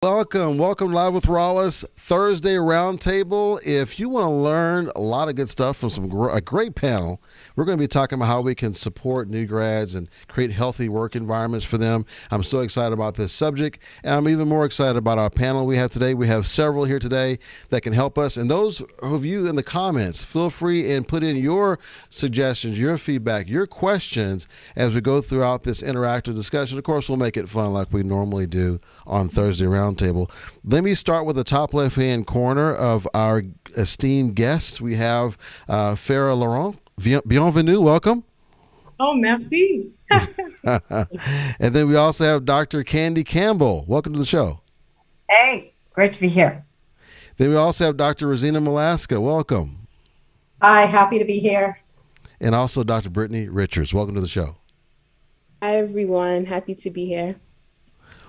Welcome live with Rollis Thursday Roundtable. If you want to learn a lot of good stuff from a great panel, we're going to be talking about how we can support new grads and create healthy work environments for them. I'm so excited about this subject, and I'm even more excited about our panel we have today. We have several here today that can help us, and those of you in the comments, feel free and put in your suggestions, your feedback, your questions as we go throughout this interactive discussion. Of course, we'll make it fun like we normally do on Thursday Roundtable. Let me start with the top left-hand corner of our esteemed guests. We have Farah Laurent. Bienvenue, welcome. Oh, merci. And then we also have Dr. Candy Campbell. Welcome to the show. Hey, great to be here. Then we also have Dr. Reezena Malaska. Welcome. Hi, happy to be here. And also Dr. Brittany Richards. Welcome to the show. Hi, everyone. Happy to be here.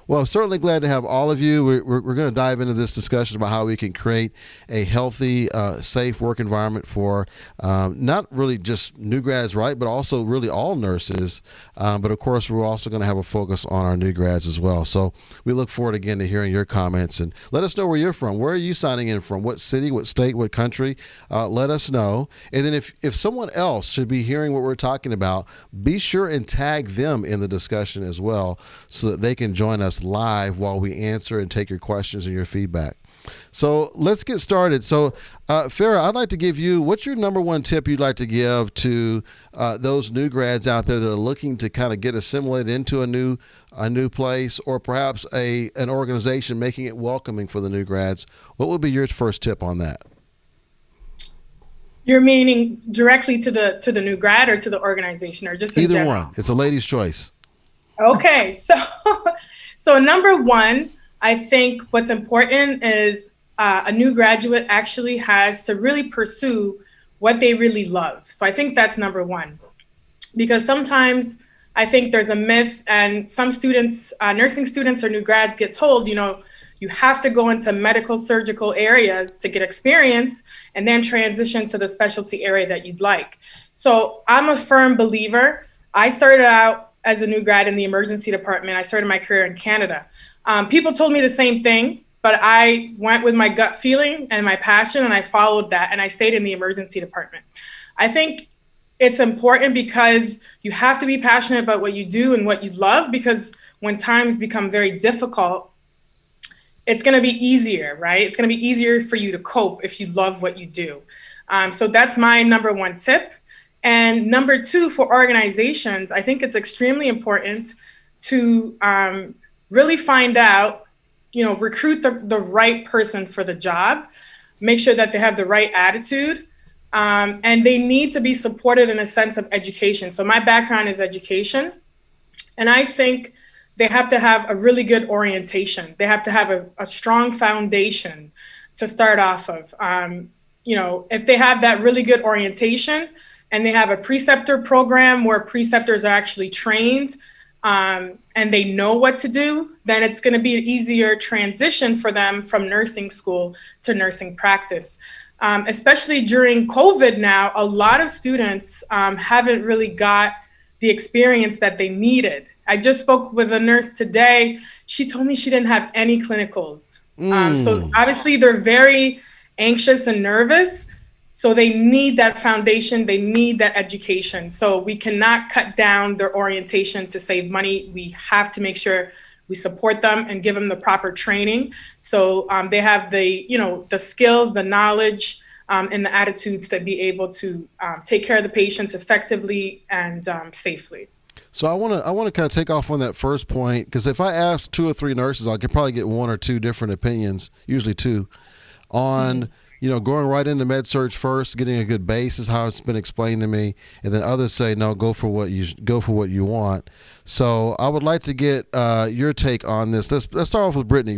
Well, I'm certainly glad to have all of you. We're going to dive into this discussion about how we can create a healthy, safe work environment for not really just new grads, right, but also really all nurses. But of course, we're also going to have a focus on our new grads as well. So we look forward again to hearing your comments, and let us know where you're from. Where are you signing in from? What city, what state, what country? Let us know. And then if someone else should be hearing what we're talking about, be sure and tag them in the discussion as well so that they can join us live while we answer and take your questions and your feedback. So let's get started. So Farah, I'd like to give you, what's your number one tip you'd like to give to those new grads out there that are looking to kind of get assimilated into a new place, or perhaps an organization making it welcoming for the new grads? What would be your first tip on that? You're meaning directly to the new grad or to the organization, or just in either general? one? It's a lady's choice. Okay, so number one, I think what's important is a new graduate actually has to really pursue what they really love. So I think that's number one, because sometimes I think there's a myth, and some students, nursing students or new grads, get told, you have to go into medical surgical areas to get experience and then transition to the specialty area that you'd like. So I'm a firm believer. I started out as a new grad in the emergency department. I started my career in Canada. People told me the same thing, but I went with my gut feeling and my passion, and I followed that, and I stayed in the emergency department. I think it's important because you have to be passionate about what you do and what you love, because when times become very difficult, it's going to be easier, right? It's going to be easier for you to cope if you love what you do. So that's my number one tip. And number two, for organizations, I think it's extremely important to really find out, recruit the right person for the job, make sure that they have the right attitude, and they need to be supported in a sense of education. So my background is education, and I think they have to have a really good orientation. They have to have a strong foundation to start off of. If they have that really good orientation, and they have a preceptor program where preceptors are actually trained and they know what to do, then it's going to be an easier transition for them from nursing school to nursing practice. Especially during COVID now, a lot of students haven't really got the experience that they needed. I just spoke with a nurse today. She told me she didn't have any clinicals. So obviously they're very anxious and nervous. So they need that foundation, they need that education. So we cannot cut down their orientation to save money. We have to make sure we support them and give them the proper training. So they have the skills, the knowledge, and the attitudes to be able to take care of the patients effectively and safely. So I want to kind of take off on that first point, because if I ask 2 or 3 nurses, I could probably get 1 or 2 different opinions, usually 2, on going right into med surg first, getting a good base is how it's been explained to me, and then others say no, go for what you want. So I would like to get your take on this. Let's start off with Brittany.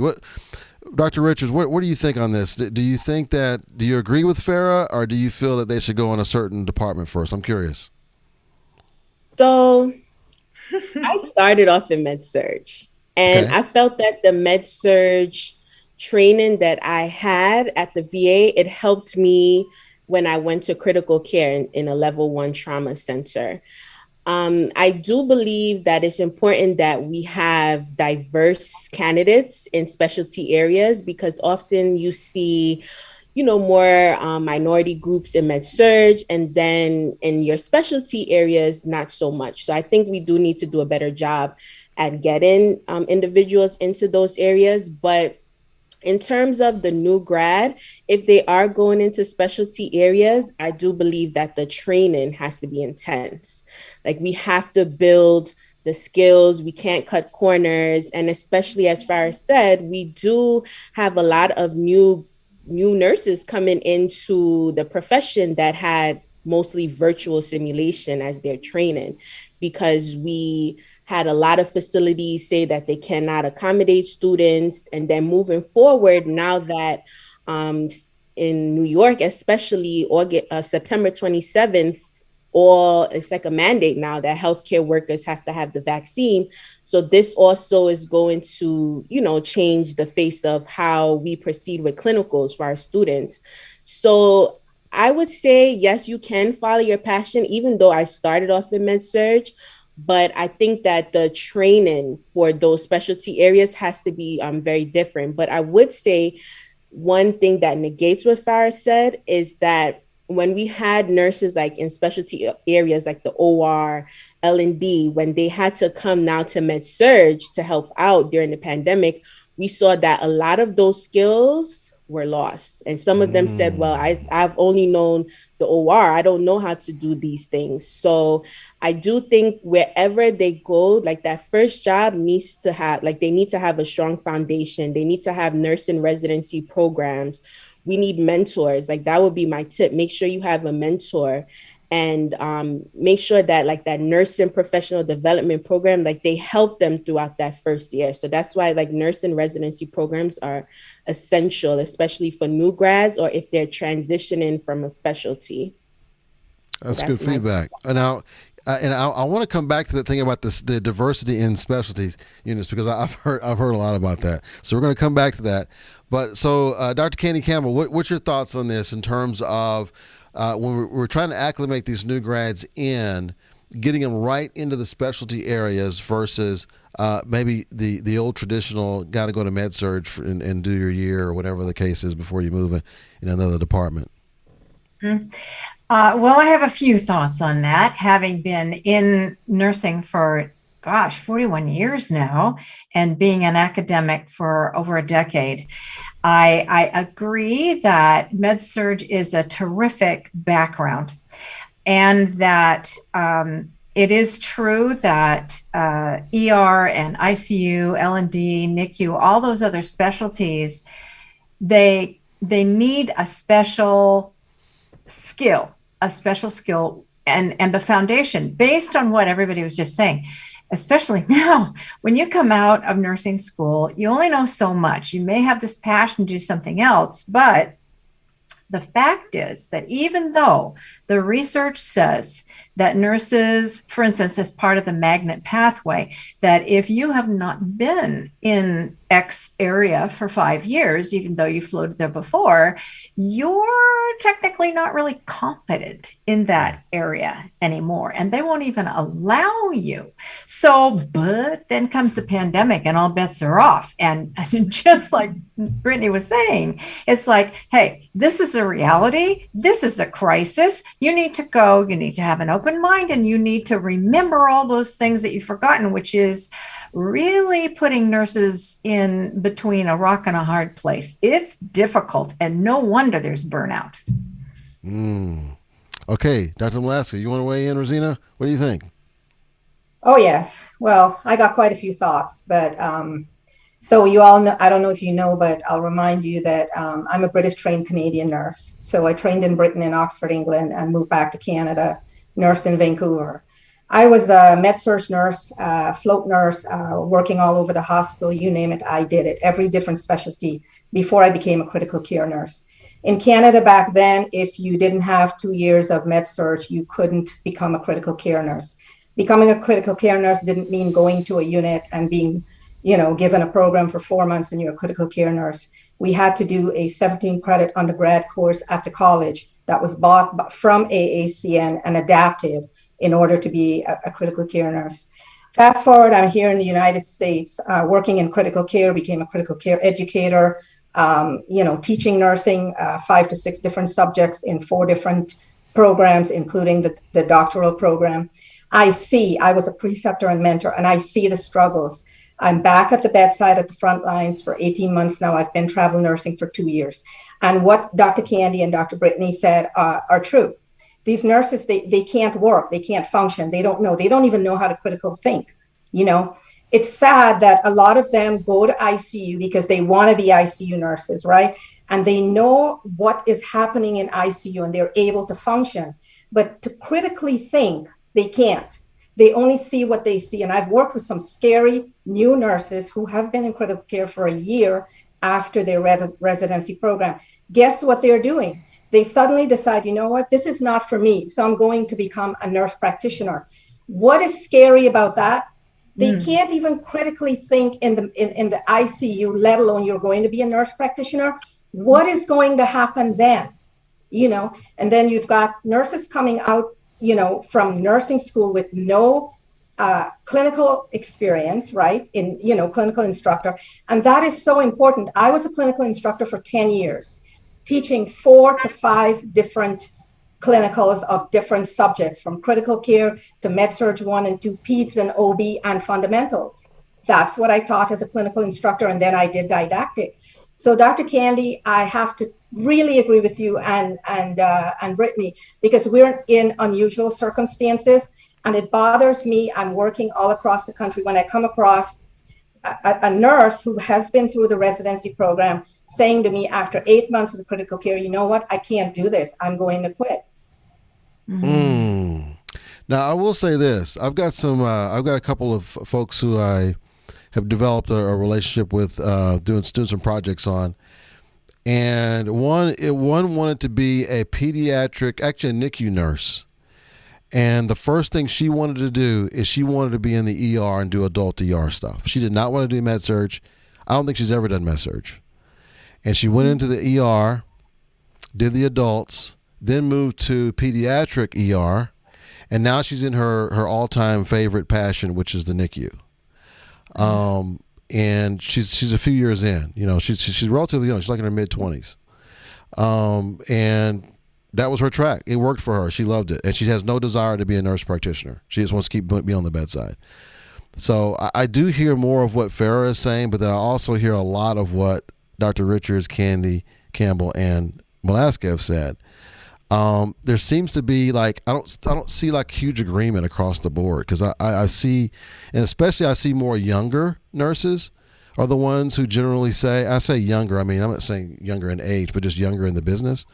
Dr. Richards, what do you think on this? Do you agree with Farah, or do you feel that they should go in a certain department first? I'm curious. So I started off in med surg, and I felt that the med surg training that I had at the VA, it helped me when I went to critical care in a level 1 trauma center. I do believe that it's important that we have diverse candidates in specialty areas, because often you see, more minority groups in med surg, and then in your specialty areas, not so much. So I think we do need to do a better job at getting individuals into those areas. But in terms of the new grad, if they are going into specialty areas, I do believe that the training has to be intense. Like, we have to build the skills, we can't cut corners. And especially, as Farah said, we do have a lot of new nurses coming into the profession that had mostly virtual simulation as their training, because we had a lot of facilities say that they cannot accommodate students. And then moving forward, now that in New York, especially September 27th, it's like a mandate now that healthcare workers have to have the vaccine. So this also is going to, change the face of how we proceed with clinicals for our students. So I would say, yes, you can follow your passion, even though I started off in med surg. But I think that the training for those specialty areas has to be very different. But I would say one thing that negates what Farah said is that when we had nurses like in specialty areas like the OR, L&D, when they had to come now to med surg to help out during the pandemic, we saw that a lot of those skills were lost. And some of them said, well, I've only known the OR. I don't know how to do these things. So I do think wherever they go, like that first job needs to have, they need to have a strong foundation. They need to have nursing residency programs. We need mentors. That would be my tip. Make sure you have a mentor, and make sure that that nursing professional development program, they help them throughout that first year. So that's why nursing residency programs are essential, especially for new grads or if they're transitioning from a specialty. That's good feedback. Now, I want to come back to the thing about the diversity in specialties units, because I've heard a lot about that. So we're going to come back to that. But so, Dr. Candy Campbell, what's your thoughts on this in terms of when we're trying to acclimate these new grads in, getting them right into the specialty areas versus maybe the old traditional got to go to med surg and do your year or whatever the case is before you move in another department? Well, I have a few thoughts on that, having been in nursing for 41 years now, and being an academic for over a decade. I agree that med-surg is a terrific background, and that it is true that ER and ICU, L&D, NICU, all those other specialties, they need a special skill and the foundation based on what everybody was just saying. Especially now, when you come out of nursing school, you only know so much. You may have this passion to do something else, but the fact is that even though the research says that nurses, for instance, as part of the magnet pathway, that if you have not been in X area for 5 years, even though you floated there before, you're technically not really competent in that area anymore, and they won't even allow you. So, but then comes the pandemic and all bets are off. And just like Brittany was saying, it's like, hey, this is a reality. This is a crisis. You need to go, you need to have an open mind, and you need to remember all those things that you've forgotten, which is really putting nurses in between a rock and a hard place. It's difficult, and no wonder there's burnout. Okay, Dr. Malaska, you want to weigh in, Reezena? What do you think? Oh, yes. Well, I got quite a few thoughts, but so you all know, I don't know if you know, but I'll remind you that I'm a British trained Canadian nurse. So I trained in Britain in Oxford, England, and moved back to Canada, nursed in Vancouver. I was a med-surg nurse, float nurse, working all over the hospital, you name it, I did it, every different specialty before I became a critical care nurse. In Canada back then, if you didn't have 2 years of med-surg, you couldn't become a critical care nurse. Becoming a critical care nurse didn't mean going to a unit and being, given a program for 4 months and you're a critical care nurse. We had to do a 17 credit undergrad course after college that was bought from AACN and adapted in order to be a critical care nurse. Fast forward, I'm here in the United States, working in critical care, became a critical care educator, teaching nursing, 5 to 6 different subjects in 4 different programs, including the doctoral program. I was a preceptor and mentor, and I see the struggles. I'm back at the bedside at the front lines for 18 months now. I've been travel nursing for 2 years. And what Dr. Candy and Dr. Brittany said are true. These nurses, they can't work, they can't function, they don't even know how to critical think. It's sad that a lot of them go to ICU because they want to be ICU nurses, right? And they know what is happening in ICU and they're able to function. But to critically think, they can't. They only see what they see. And I've worked with some scary new nurses who have been in critical care for a year after their residency program. Guess what they're doing? They suddenly decide, you know what, this is not for me. So I'm going to become a nurse practitioner. What is scary about that? They can't even critically think in the ICU, let alone you're going to be a nurse practitioner. What is going to happen then? And then you've got nurses coming out, from nursing school with no clinical experience, right? Clinical instructor. And that is so important. I was a clinical instructor for 10 years, teaching 4 to 5 different clinicals of different subjects, from critical care to med-surg 1 and 2, peds and OB and fundamentals. That's what I taught as a clinical instructor. And then I did didactic. So Dr. Candy, I have to really agree with you and Brittany, because we're in unusual circumstances, and it bothers me. I'm working all across the country when I come across a nurse who has been through the residency program saying to me after 8 months of critical care, you know what, I can't do this. I'm going to quit. Now, I will say this. I've got a couple of folks who I have developed a relationship with, doing some projects on. And one wanted to be a pediatric, actually a NICU nurse. And the first thing she wanted to do is she wanted to be in the ER and do adult ER stuff. She did not want to do med surg. I don't think she's ever done med surg. And she went into the ER, did the adults, then moved to pediatric ER, and now she's in her all-time favorite passion, which is the NICU. And she's a few years in. She's relatively young. She's like in her mid-20s. And that was her track. It worked for her. She loved it. And she has no desire to be a nurse practitioner. She just wants to be on the bedside. So I do hear more of what Farah is saying, but then I also hear a lot of what Dr. Richards, Candy, Campbell, and Malaska have said. There seems to be I don't see huge agreement across the board, because I see, and especially I see more younger nurses are the ones who generally say, I say younger, I mean, I'm not saying younger in age, but just younger in the business.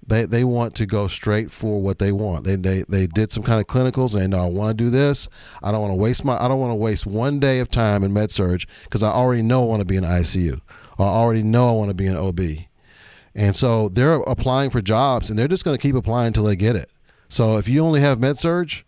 They want to go straight for what they want. They did some kind of clinicals and they know, I want to do this. I don't want to waste 1 day of time in med surg because I already know I want to be in ICU, or I already know I want to be in OB. And so they're applying for jobs, and they're just going to keep applying until they get it. So if you only have med surg,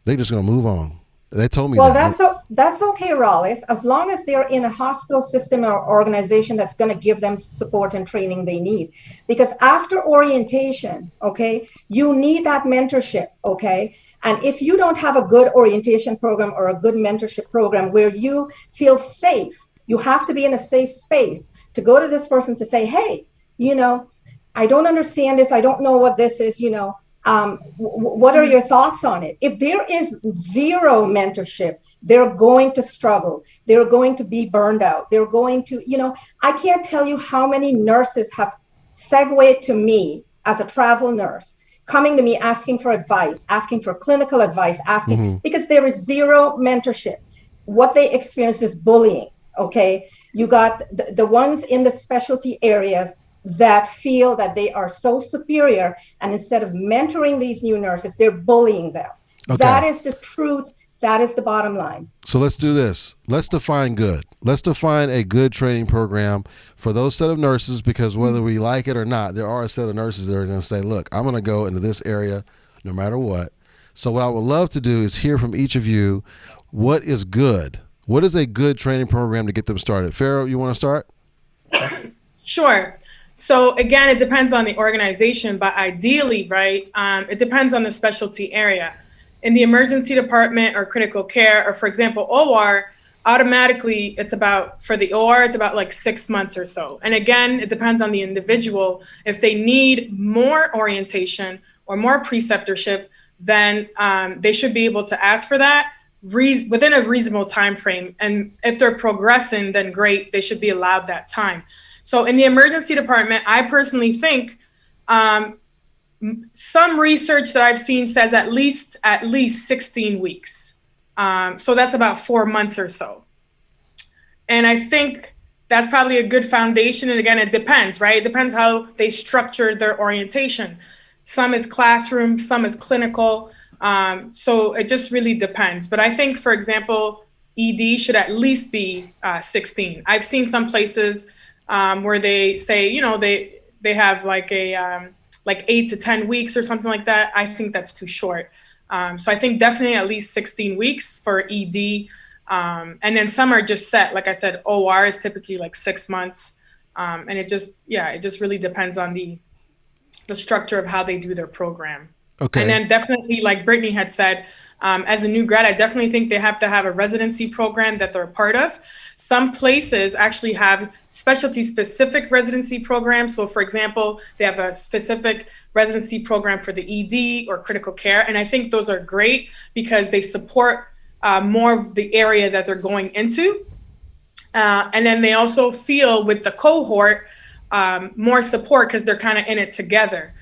they're just going to move on. They told me that. Well, that's okay, Rollis, as long as they're in a hospital system or organization that's going to give them support and training they need. Because after orientation, okay, you need that mentorship, okay? And if you don't have a good orientation program or a good mentorship program where you feel safe, you have to be in a safe space to go to this person to say, hey, I don't understand this. I don't know what this is, what are your thoughts on it? If there is zero mentorship, they're going to struggle. They're going to be burned out. They're going to, I can't tell you how many nurses have segued to me as a travel nurse, coming to me asking for advice, asking for clinical advice, because there is zero mentorship. What they experience is bullying, okay? You got the ones in the specialty areas that feel that they are so superior, and instead of mentoring these new nurses, they're bullying them. Okay. That is the truth. That is the bottom line. So let's do this. Let's define good. Let's define a good training program for those set of nurses, because whether we like it or not, there are a set of nurses that are going to say, look, I'm going to go into this area no matter what. So what I would love to do is hear from each of you, what is good? What is a good training program to get them started? Farah, you want to start? Sure. So again, it depends on the organization, but ideally, right, it depends on the specialty area. In the emergency department or critical care, or for example, OR, automatically for the OR, it's about like 6 months or so. And again, it depends on the individual. If they need more orientation or more preceptorship, then they should be able to ask for that within a reasonable time frame. And if they're progressing, then great, they should be allowed that time. So in the emergency department, I personally think some research that I've seen says at least 16 weeks. So that's about 4 months or so. And I think that's probably a good foundation. And again, it depends, right? It depends how they structured their orientation. Some is classroom, some is clinical. So it just really depends. But I think, for example, ED should at least be 16. I've seen some places where they say, you know, they have like a like 8 to 10 weeks or something like that. I think that's too short. So I think definitely at least 16 weeks for ED. And then some are just set. Like I said, OR is typically like 6 months. And it just really depends on the structure of how they do their program. Okay. And then definitely, like Brittany had said, as a new grad, I definitely think they have to have a residency program that they're a part of. Some places actually have specialty-specific residency programs. So, for example, they have a specific residency program for the ED or critical care. And I think those are great because they support more of the area that they're going into. And then they also feel with the cohort more support because they're kind of in it together.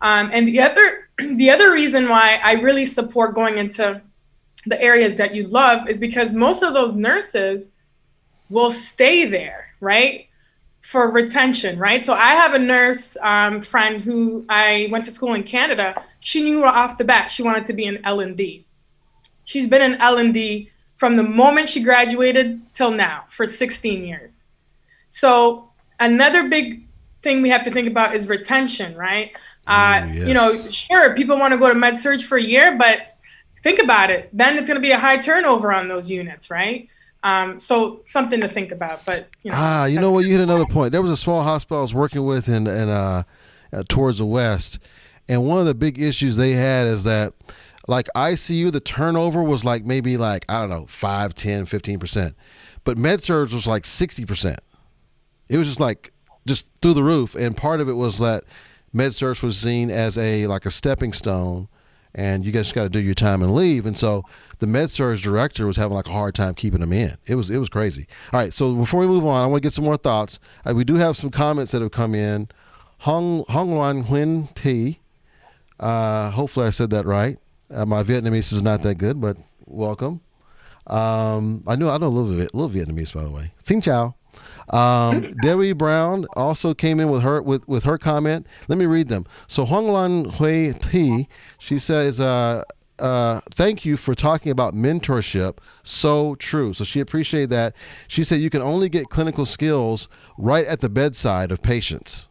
And the other reason why I really support going into the areas that you love is because most of those nurses will stay there, right? For retention, right? So I have a nurse friend who I went to school in Canada. She knew off the bat she wanted to be an L&D. She's been an L&D from the moment she graduated till now for 16 years. So another big thing we have to think about is retention, right? Yes. You know, sure, people want to go to med surg for a year, but think about it. Then it's going to be a high turnover on those units, right? So something to think about. But you know what? You hit another point. There was a small hospital I was working with in towards the west, and one of the big issues they had is that, like ICU, the turnover was like maybe like, I don't know, 5, 10, 15%, but med surg was like 60%. It was just through the roof, and part of it was that med surg was seen as a stepping stone, and you just got to do your time and leave. And so the med surg director was having like a hard time keeping them in. It was crazy. All right, so before we move on, I want to get some more thoughts. We do have some comments that have come in. Hong Nguyen Huynh T. Hopefully I said that right. My Vietnamese is not that good, but welcome. I know a little Vietnamese, by the way. Xin chào. Debbie Brown also came in with her comment. Let me read them. So Hong Lan Hui T, she says, thank you for talking about mentorship. So true. So she appreciated that. She said you can only get clinical skills right at the bedside of patients.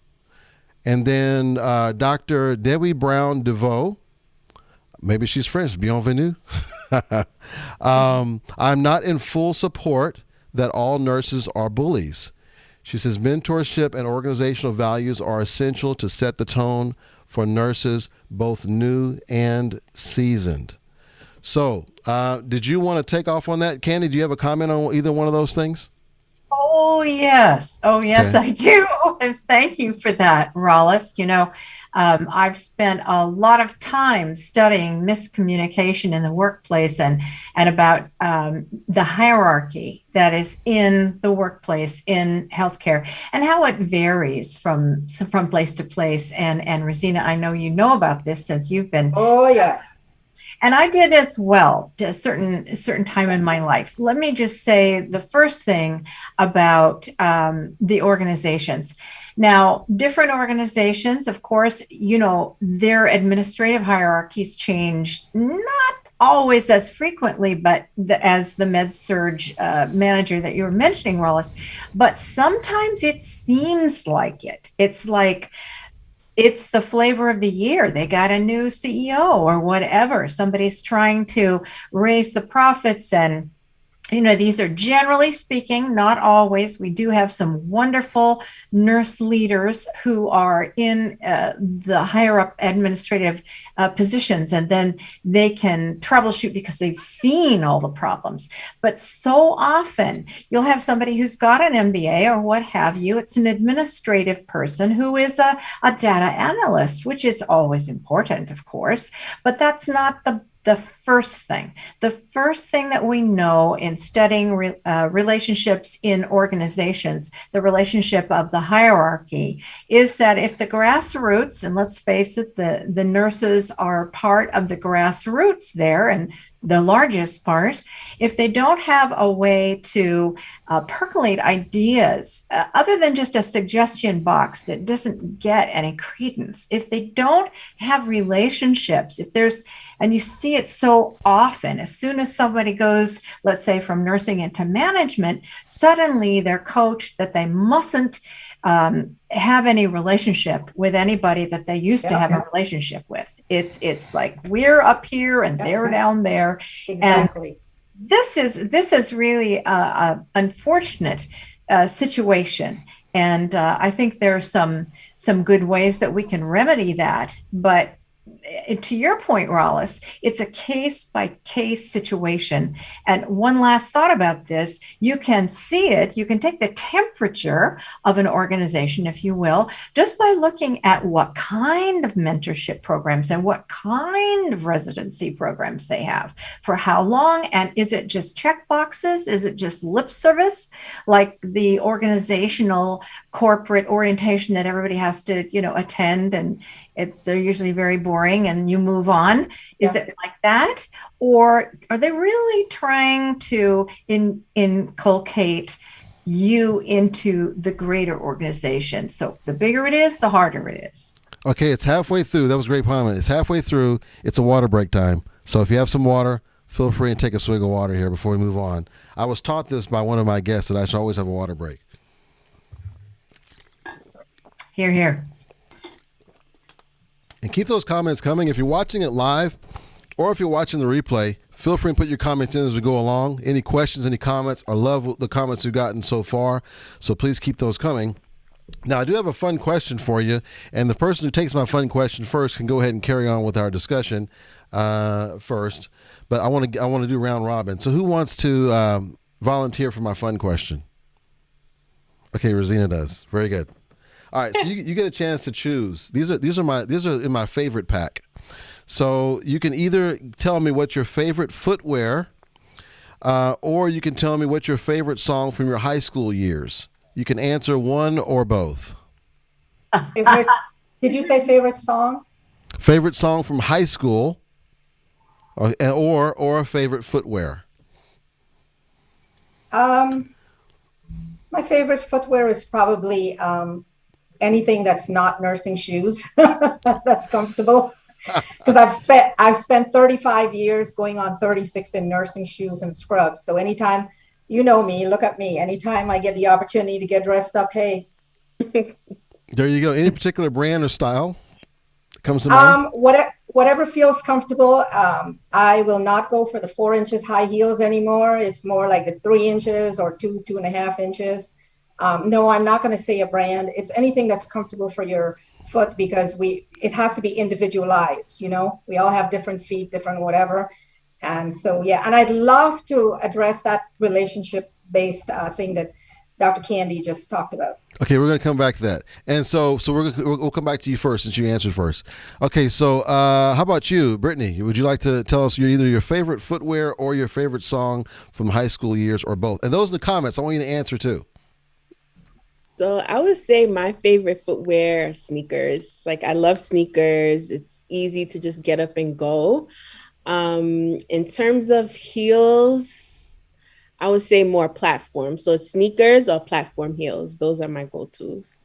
And then Dr. Debbie Brown DeVoe, maybe she's French, bienvenue. I'm not in full support that all nurses are bullies. She says mentorship and organizational values are essential to set the tone for nurses, both new and seasoned. So, did you want to take off on that? Candy, do you have a comment on either one of those things? Oh, yes. Okay. I do. And thank you for that, Rollis. You know, I've spent a lot of time studying miscommunication in the workplace and about the hierarchy that is in the workplace in healthcare and how it varies from place to place. And Reezena, I know you know about this since you've been. Oh, yes. And I did as well to a certain time in my life. Let me just say the first thing about the organizations. Now, different organizations, of course, you know, their administrative hierarchies change, not always as frequently, but as the med-surg manager that you were mentioning, Rollis, but sometimes it seems like it. It's like, it's the flavor of the year. They got a new CEO or whatever. Somebody's trying to raise the profits and These are generally speaking, not always. We do have some wonderful nurse leaders who are in the higher up administrative positions, and then they can troubleshoot because they've seen all the problems. But so often you'll have somebody who's got an MBA or what have you. It's an administrative person who is a data analyst, which is always important, of course, but that's not the first thing. The first thing that we know in studying relationships in organizations, the relationship of the hierarchy, is that if the grassroots, and let's face it, the nurses are part of the grassroots there, and the largest part, if they don't have a way to percolate ideas other than just a suggestion box that doesn't get any credence, if they don't have relationships, if there's, and you see it so often, as soon as somebody goes, let's say, from nursing into management, suddenly they're coached that they mustn't have any relationship with anybody that they used to have a relationship with. It's like we're up here and they're down there. Exactly. And this is really a unfortunate situation. And I think there are some good ways that we can remedy that. But to your point, Rollis, it's a case-by-case situation. And one last thought about this, you can see it, you can take the temperature of an organization, if you will, just by looking at what kind of mentorship programs and what kind of residency programs they have, for how long, and is it just check boxes? Is it just lip service, like the organizational corporate orientation that everybody has to, attend, and they're usually very boring and you move on. Is it like that? Or are they really trying to inculcate you into the greater organization? So the bigger it is, the harder it is. Okay, it's halfway through. That was a great comment. It's halfway through. It's a water break time. So if you have some water, feel free and take a swig of water here before we move on. I was taught this by one of my guests that I should always have a water break. Hear, hear. And keep those comments coming. If you're watching it live or if you're watching the replay, feel free and put your comments in as we go along. Any questions, any comments? I love the comments we've gotten so far, so please keep those coming. Now, I do have a fun question for you, and the person who takes my fun question first can go ahead and carry on with our discussion first. But I want to do round robin. So who wants to volunteer for my fun question? Okay, Reezena does. Very good. All right, so you get a chance to choose. These are in my favorite pack. So you can either tell me what your favorite footwear, or you can tell me what your favorite song from your high school years. You can answer one or both. Did you say favorite song? Favorite song from high school, or a favorite footwear. My favorite footwear is probably anything that's not nursing shoes. That's comfortable, because I've spent 35 years going on 36 in nursing shoes and scrubs. So anytime, me, look at me, anytime I get the opportunity to get dressed up, hey. There you go. Any particular brand or style comes to mind? Whatever feels comfortable. I will not go for the 4 inches high heels anymore. It's more like the 3 inches or 2.5 inches. No, I'm not going to say a brand. It's anything that's comfortable for your foot, because it has to be individualized. We all have different feet, different whatever. And so, and I'd love to address that relationship-based thing that Dr. Candy just talked about. Okay, we're going to come back to that. And so we'll come back to you first, since you answered first. Okay, so how about you, Brittany? Would you like to tell us either your favorite footwear or your favorite song from high school years, or both? And those are the comments. I want you to answer too. So I would say my favorite footwear are sneakers. Like, I love sneakers. It's easy to just get up and go. In terms of heels, I would say more platform. So it's sneakers or platform heels. Those are my go-tos.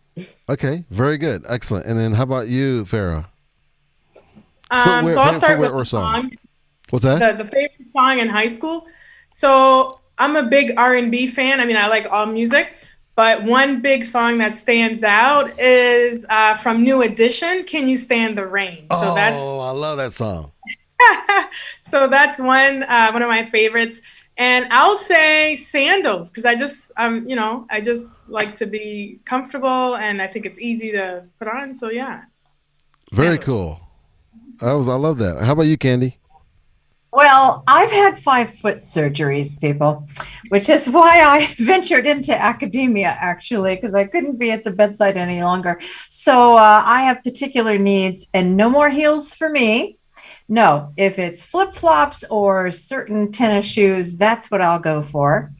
Okay, very good. Excellent. And then how about you, Farah? So I'll start with the song. What's that? The favorite song in high school. So I'm a big R&B fan. I mean, I like all music. But one big song that stands out is from New Edition, "Can You Stand the Rain?" So I love that song. So that's one of my favorites. And I'll say sandals because I just like to be comfortable and I think it's easy to put on. So yeah. Very Sandals. cool. I love that. How about you, Candy? Well, I've had 5-foot surgeries, people, which is why I ventured into academia, actually, because I couldn't be at the bedside any longer. So I have particular needs and no more heels for me. No, if it's flip-flops or certain tennis shoes, that's what I'll go for.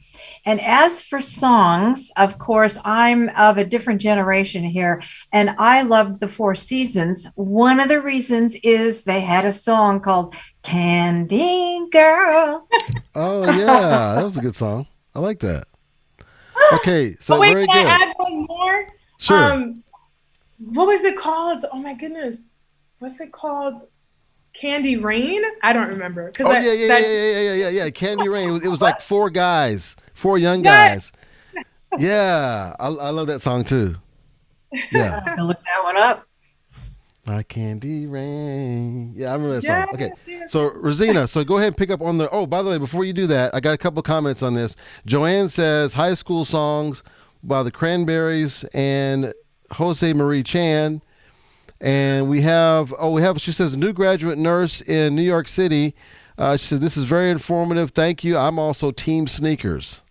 And as for songs, of course, I'm of a different generation here, and I loved the Four Seasons. One of the reasons is they had a song called Candy Girl. Oh yeah, that was a good song. I like that. Okay, so Oh wait, very can good. I add one more? Sure. What was it called? Oh my goodness. What's it called? Candy Rain? I don't remember. Oh yeah. Candy Rain. It was like four young guys. Yeah, I love that song too. Yeah. I'm gonna look that one up. My Candy Rain. Yeah, I remember that Yeah, song. Okay, yeah. so Reezena, so go ahead and pick up on the. Oh, by the way, before you do that, I got a couple of comments on this. Joanne says high school songs by the Cranberries and Jose Marie Chan. And she says, a new graduate nurse in New York City. She says, this is very informative. Thank you. I'm also team sneakers.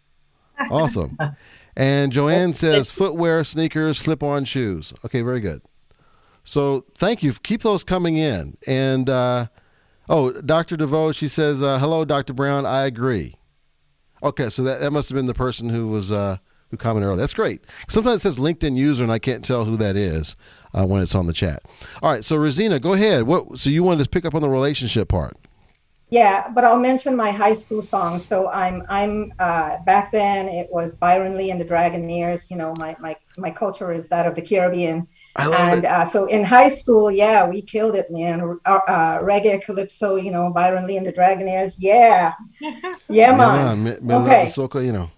Awesome. And Joanne says, footwear, sneakers, slip-on shoes. Okay, very good. So thank you. Keep those coming in. And, Dr. DeVoe, she says, hello, Dr. Brown. I agree. Okay, so that must have been the person who was who commented earlier. That's great. Sometimes it says LinkedIn user, and I can't tell who that is when it's on the chat. All right, so Reezena, go ahead. So you wanted to pick up on the relationship part? Yeah, but I'll mention my high school song. So I'm back then it was Byron Lee and the Dragonaires. You know, my culture is that of the Caribbean. I love it. So in high school, yeah, we killed it, man. Reggae, calypso, you know, Byron Lee and the Dragonaires. Yeah, man. Okay. Soca, you know.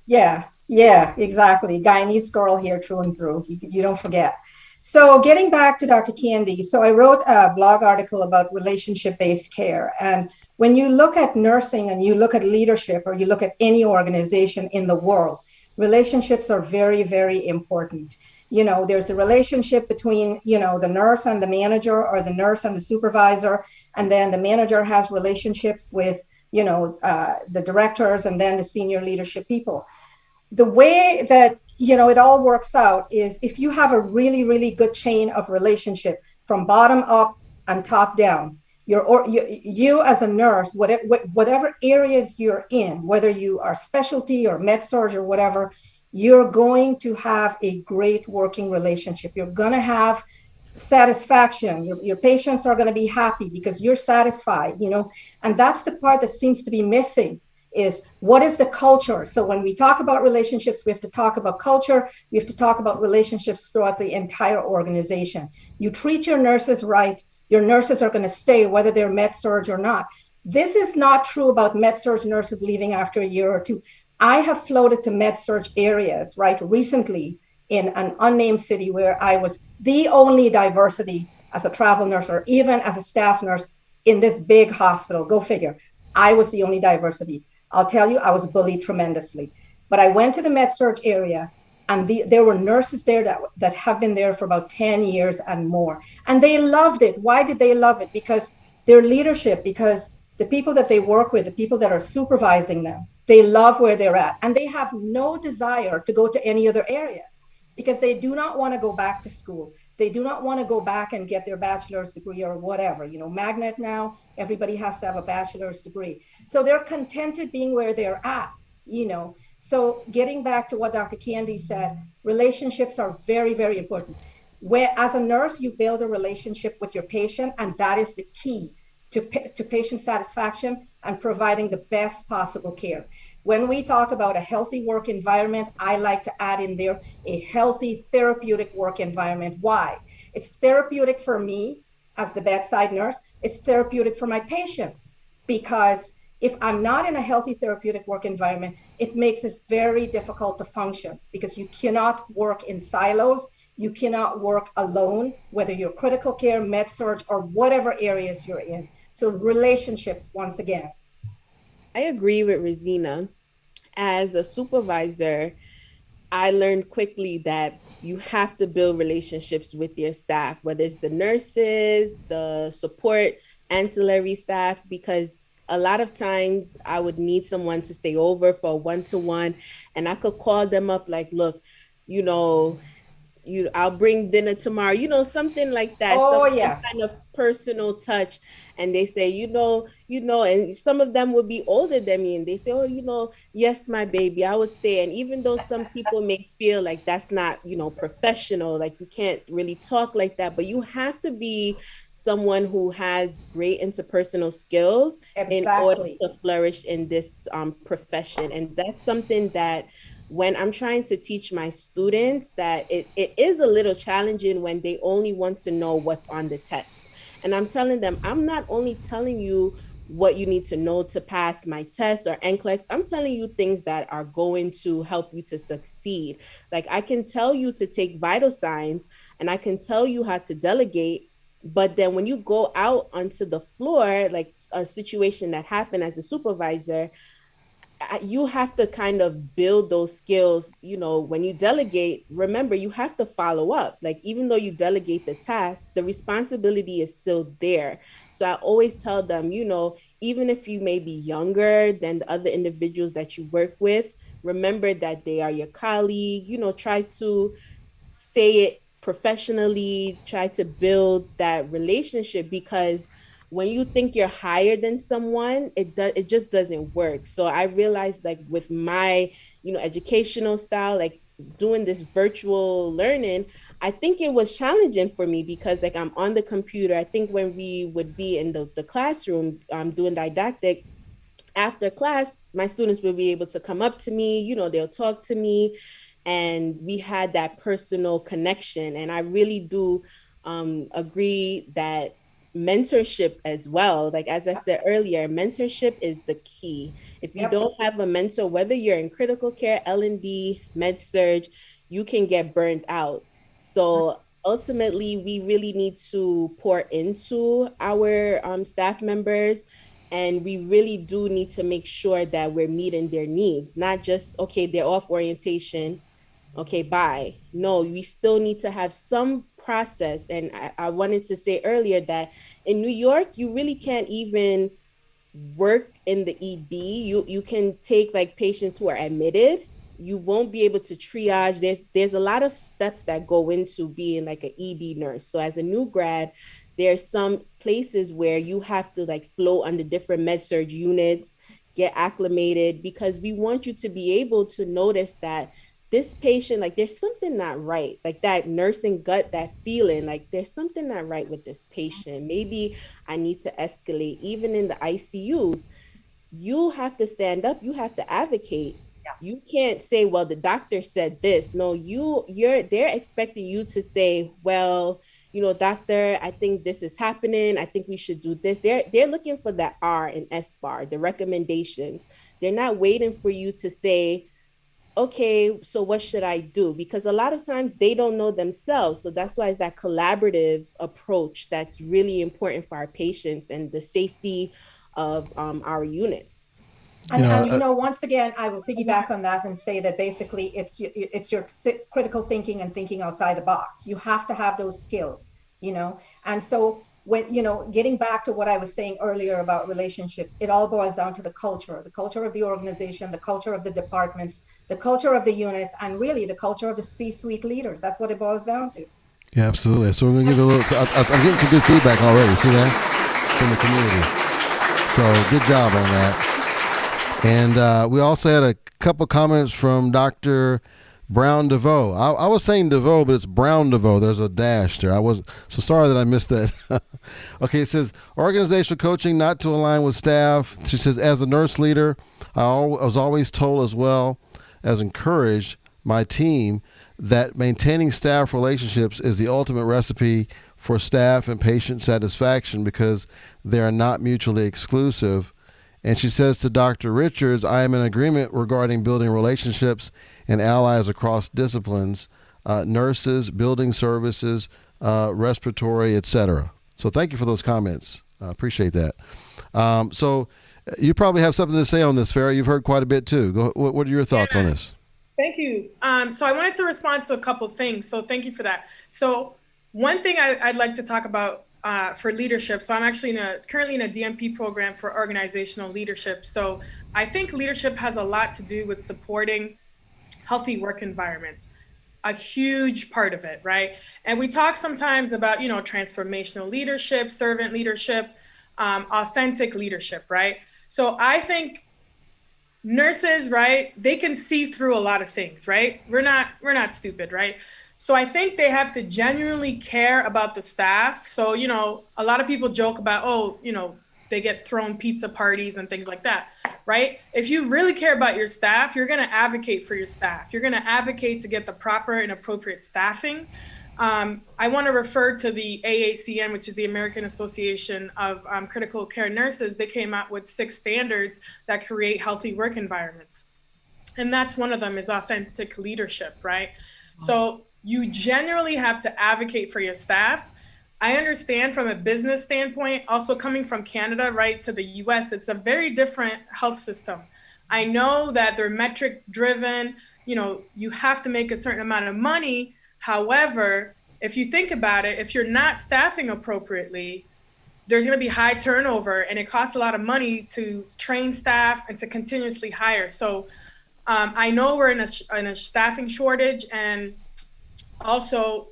Yeah, exactly. Guyanese girl here, through and through. You don't forget. So getting back to Dr. Candy, so I wrote a blog article about relationship-based care. And when you look at nursing and you look at leadership, or you look at any organization in the world, relationships are very, very important. You know, there's a relationship between, you know, the nurse and the manager, or the nurse and the supervisor. And then the manager has relationships with, you know, the directors, and then the senior leadership people. The way that, you know, it all works out is if you have a really, really good chain of relationship from bottom up and top down, you as a nurse, whatever areas you're in, whether you are specialty or med surg or whatever, you're going to have a great working relationship. You're going to have satisfaction. Your patients are going to be happy because you're satisfied, you know, and that's the part that seems to be missing. Is what is the culture? So when we talk about relationships, we have to talk about culture. We have to talk about relationships throughout the entire organization. You treat your nurses right, your nurses are going to stay, whether they're med surg or not. This is not true about med surg nurses leaving after a year or two. I have floated to med surg areas, right, recently in an unnamed city where I was the only diversity as a travel nurse, or even as a staff nurse in this big hospital. Go figure. I was the only diversity. I'll tell you, I was bullied tremendously. But I went to the med surg area, and there were nurses there that have been there for about 10 years and more. And they loved it. Why did they love it? Because their leadership, because the people that they work with, the people that are supervising them, they love where they're at. And they have no desire to go to any other areas because they do not want to go back to school. They do not want to go back and get their bachelor's degree or whatever. You know, magnet now, everybody has to have a bachelor's degree. So they're contented being where they're at, you know. So getting back to what Dr. Candy said, relationships are very, very important. Where as a nurse, you build a relationship with your patient, and that is the key to patient satisfaction and providing the best possible care. When we talk about a healthy work environment, I like to add in there a healthy therapeutic work environment. Why? It's therapeutic for me as the bedside nurse. It's therapeutic for my patients, because if I'm not in a healthy therapeutic work environment, it makes it very difficult to function, because you cannot work in silos. You cannot work alone, whether you're critical care, med surg, or whatever areas you're in. So relationships, once again. I agree with Reezena. As a supervisor, I learned quickly that you have to build relationships with your staff, whether it's the nurses, the support, ancillary staff, because a lot of times I would need someone to stay over for a one-to-one, and I could call them up like, look, you know, I'll bring dinner tomorrow, something like that, Oh, some yes. kind of personal touch. And they say, and some of them would be older than me, and they say, oh, yes, my baby, I will stay. And even though some people may feel like that's not, professional, like you can't really talk like that, but you have to be someone who has great interpersonal skills in order Exactly. to flourish in this profession. And that's something that when I'm trying to teach my students, that it is a little challenging when they only want to know what's on the test. And I'm telling them, I'm not only telling you what you need to know to pass my test or NCLEX, I'm telling you things that are going to help you to succeed. Like I can tell you to take vital signs, and I can tell you how to delegate. But then when you go out onto the floor, like a situation that happened as a supervisor, you have to kind of build those skills. When you delegate, remember, you have to follow up. Like, even though you delegate the task, the responsibility is still there. So I always tell them, even if you may be younger than the other individuals that you work with, remember that they are your colleague. Try to say it professionally, try to build that relationship, because when you think you're higher than someone, it just doesn't work. So I realized, like, with my educational style, like doing this virtual learning, I think it was challenging for me because, like, I'm on the computer. I think when we would be in the classroom doing didactic, after class, my students will be able to come up to me, they'll talk to me, and we had that personal connection. And I really do agree that mentorship as well, like as I said earlier, mentorship is the key. If you don't have a mentor, whether you're in critical care, L&D, med surge, you can get burned out. So ultimately, we really need to pour into our staff members, and we really do need to make sure that we're meeting their needs, not just, okay, they're off orientation, okay, bye. No, we still need to have some process. And I wanted to say earlier that in New York, you really can't even work in the ED. You can take like patients who are admitted. You won't be able to triage. There's a lot of steps that go into being like an ED nurse. So as a new grad, there's some places where you have to like float under different med surg units, get acclimated, because we want you to be able to notice that this patient, like there's something not right, like that nursing gut, that feeling, like there's something not right with this patient. Maybe I need to escalate. Even in the ICUs, you have to stand up, you have to advocate. You can't say, well, the doctor said this. No, they're expecting you to say, well, doctor, I think this is happening. I think we should do this. They're looking for that R and S bar, the recommendations. They're not waiting for you to say, okay, so what should I do? Because a lot of times they don't know themselves. So that's why it's that collaborative approach that's really important for our patients and the safety of our units. And once again, I will piggyback on that and say that basically it's your critical thinking and thinking outside the box. You have to have those skills, and so when, getting back to what I was saying earlier about relationships, it all boils down to the culture of the organization, the culture of the departments, the culture of the units, and really the culture of the C-suite leaders. That's what it boils down to. Yeah, absolutely. So we're going to give a little, I'm getting some good feedback already. See that? From the community. So good job on that. And we also had a couple comments from Dr. Brown DeVoe. I was saying DeVoe, but it's Brown DeVoe. There's a dash there. I was so sorry that I missed that. Okay, it says organizational coaching not to align with staff. She says, as a nurse leader, I was always told as well as encouraged my team that maintaining staff relationships is the ultimate recipe for staff and patient satisfaction because they are not mutually exclusive. And she says to Dr. Richards, I am in agreement regarding building relationships and allies across disciplines, nurses, building services, respiratory, etc. So thank you for those comments. Appreciate that. So You probably have something to say on this, Farah. You've heard quite a bit too. What are your thoughts on this? Thank you. So I wanted to respond to a couple of things. So thank you for that. So one thing I'd like to talk about for leadership. So I'm actually currently in a DNP program for organizational leadership. So I think leadership has a lot to do with supporting healthy work environments, a huge part of it, right? And we talk sometimes about, transformational leadership, servant leadership, authentic leadership, right? So I think nurses, right, they can see through a lot of things, right? We're not stupid, right? So I think they have to genuinely care about the staff. So, a lot of people joke about, they get thrown pizza parties and things like that, right? If you really care about your staff, you're going to advocate for your staff. You're going to advocate to get the proper and appropriate staffing. I want to refer to the AACN, which is the American Association of Critical Care Nurses. They came out with 6 standards that create healthy work environments. And that's one of them is authentic leadership, right? So you generally have to advocate for your staff. I understand from a business standpoint, also coming from Canada, right, to the US, it's a very different health system. I know that they're metric driven, you have to make a certain amount of money. However, if you think about it, if you're not staffing appropriately, there's going to be high turnover and it costs a lot of money to train staff and to continuously hire. So I know we're in a staffing shortage, and also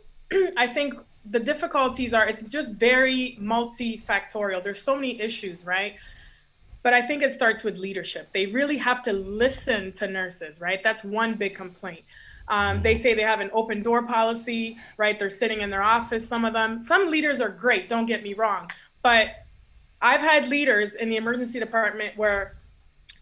I think the difficulties are it's just very multifactorial. There's so many issues, right? But I think it starts with leadership. They really have to listen to nurses, right? That's one big complaint. They say they have an open door policy, right? They're sitting in their office, some of them. Some leaders are great, don't get me wrong. But I've had leaders in the emergency department where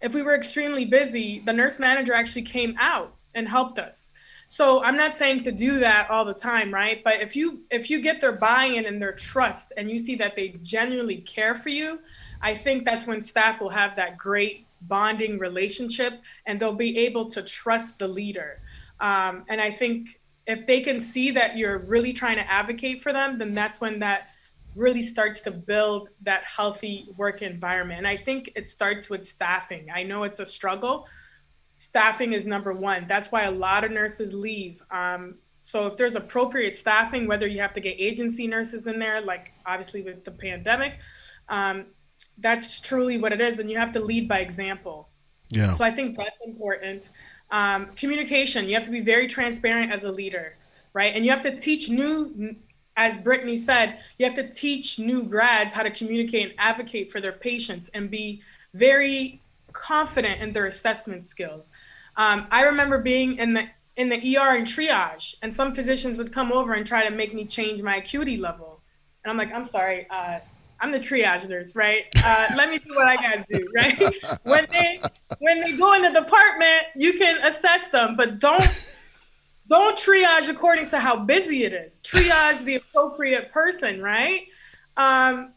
if we were extremely busy, the nurse manager actually came out and helped us. So I'm not saying to do that all the time, right? But if you get their buy-in and their trust and you see that they genuinely care for you, I think that's when staff will have that great bonding relationship and they'll be able to trust the leader. And I think if they can see that you're really trying to advocate for them, then that's when that really starts to build that healthy work environment. And I think it starts with staffing. I know it's a struggle. Staffing is number one. That's why a lot of nurses leave. So if there's appropriate staffing, whether you have to get agency nurses in there, like obviously with the pandemic, that's truly what it is. And you have to lead by example. Yeah. So I think that's important. Communication, you have to be very transparent as a leader, right? And you have to teach as Brittany said, you have to teach new grads how to communicate and advocate for their patients and be very confident in their assessment skills. I remember being in the ER in triage, and some physicians would come over and try to make me change my acuity level. And I'm like, I'm sorry, I'm the triage nurse, right? Let me do what I gotta do, right? When they go in the department, you can assess them, but don't triage according to how busy it is. Triage the appropriate person, right? And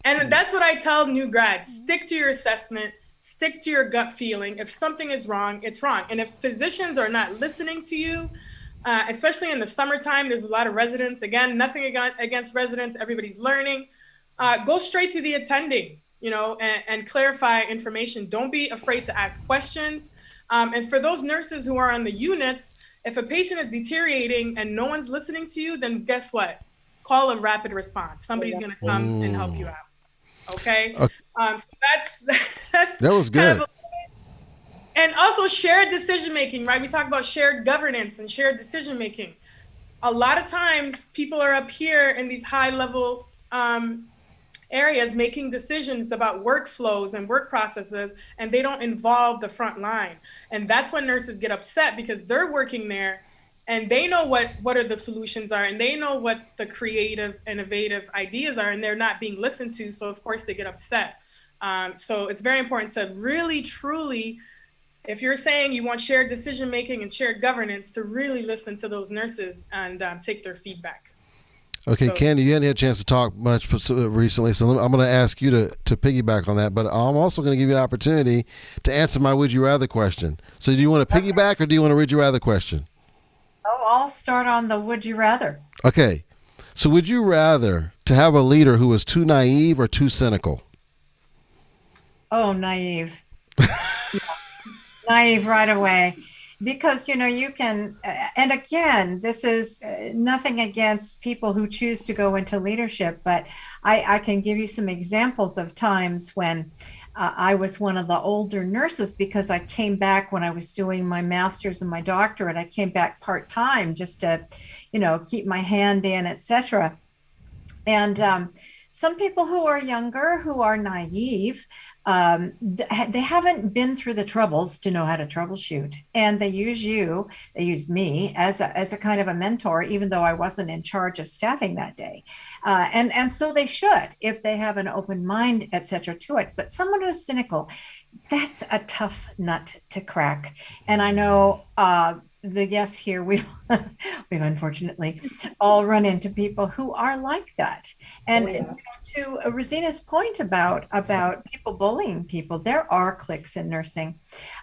that's what I tell new grads. Stick to your assessment, stick to your gut feeling. If something is wrong, it's wrong. And if physicians are not listening to you, especially in the summertime, there's a lot of residents. Again, nothing against residents, everybody's learning. Go straight to the attending, and clarify information. Don't be afraid to ask questions. And for those nurses who are on the units, if a patient is deteriorating and no one's listening to you, then guess what? Call a rapid response. Somebody's going to come and help you out. Okay? So that's that was good. Kind of and also shared decision-making, right? We talk about shared governance and shared decision-making. A lot of times people are up here in these high-level areas making decisions about workflows and work processes, and they don't involve the front line. And that's when nurses get upset because they're working there and they know what are the solutions are, and they know what the creative, innovative ideas are, and they're not being listened to. So of course they get upset. So it's very important to really, truly, if you're saying you want shared decision-making and shared governance, to really listen to those nurses and take their feedback. Okay, So, Candy, you hadn't had a chance to talk much recently, so I'm going to ask you to piggyback on that, but I'm also going to give you an opportunity to answer my would you rather question. So do you want to piggyback or do you want a would you rather question? Oh, I'll start on the would you rather. Okay, so would you rather to have a leader who is too naive or too cynical? Oh, naive. Naive right away. Because, you can, and again, this is nothing against people who choose to go into leadership, but I can give you some examples of times when I was one of the older nurses because I came back when I was doing my master's and my doctorate. I came back part-time just to, keep my hand in, etc. And some people who are younger, who are naive, they haven't been through the troubles to know how to troubleshoot. And they use me as a kind of a mentor, even though I wasn't in charge of staffing that day. And so they should, if they have an open mind, et cetera, to it. But someone who's cynical, that's a tough nut to crack. And I know the guests here, we've unfortunately all run into people who are like that. And to Reezena's point about people bullying people, there are cliques in nursing.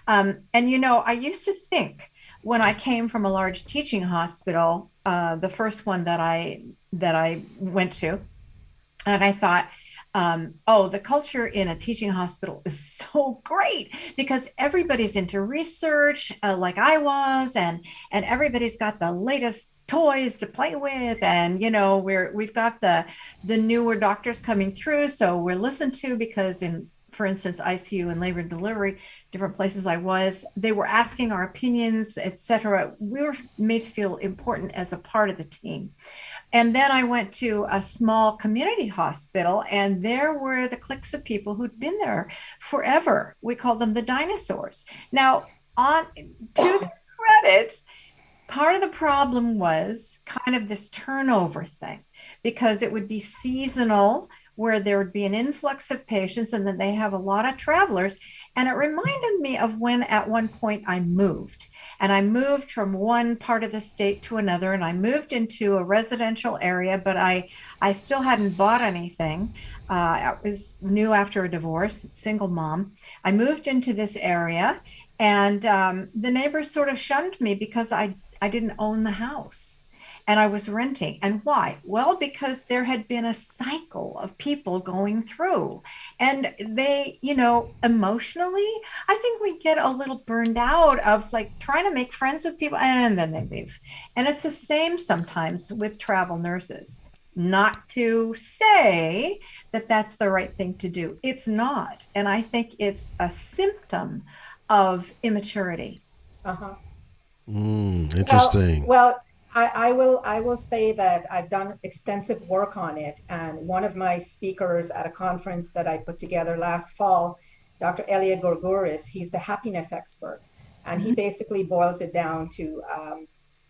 And I used to think when I came from a large teaching hospital, the first one that I went to, and I thought, the culture in a teaching hospital is so great because everybody's into research, like I was, and everybody's got the latest toys to play with, and we've got the newer doctors coming through, so we're listened to because for instance, ICU and labor and delivery, different places I was, they were asking our opinions, etc. We were made to feel important as a part of the team. And then I went to a small community hospital, and there were the cliques of people who'd been there forever. We called them the dinosaurs. Now, to their credit, part of the problem was kind of this turnover thing, because it would be seasonal, where there would be an influx of patients, and then they have a lot of travelers. And it reminded me of when at one point I moved. And I moved from one part of the state to another, and I moved into a residential area, but I still hadn't bought anything. I was new after a divorce, single mom. I moved into this area, and the neighbors sort of shunned me because I didn't own the house. And I was renting. And why? Well, because there had been a cycle of people going through. And they, emotionally, I think we get a little burned out of like trying to make friends with people, and then they leave. And it's the same sometimes with travel nurses. Not to say that that's the right thing to do. It's not. And I think it's a symptom of immaturity. Interesting. Well, I will say that I've done extensive work on it. And one of my speakers at a conference that I put together last fall, Dr. Elia Gorgouris, he's the happiness expert. And he basically boils it down to,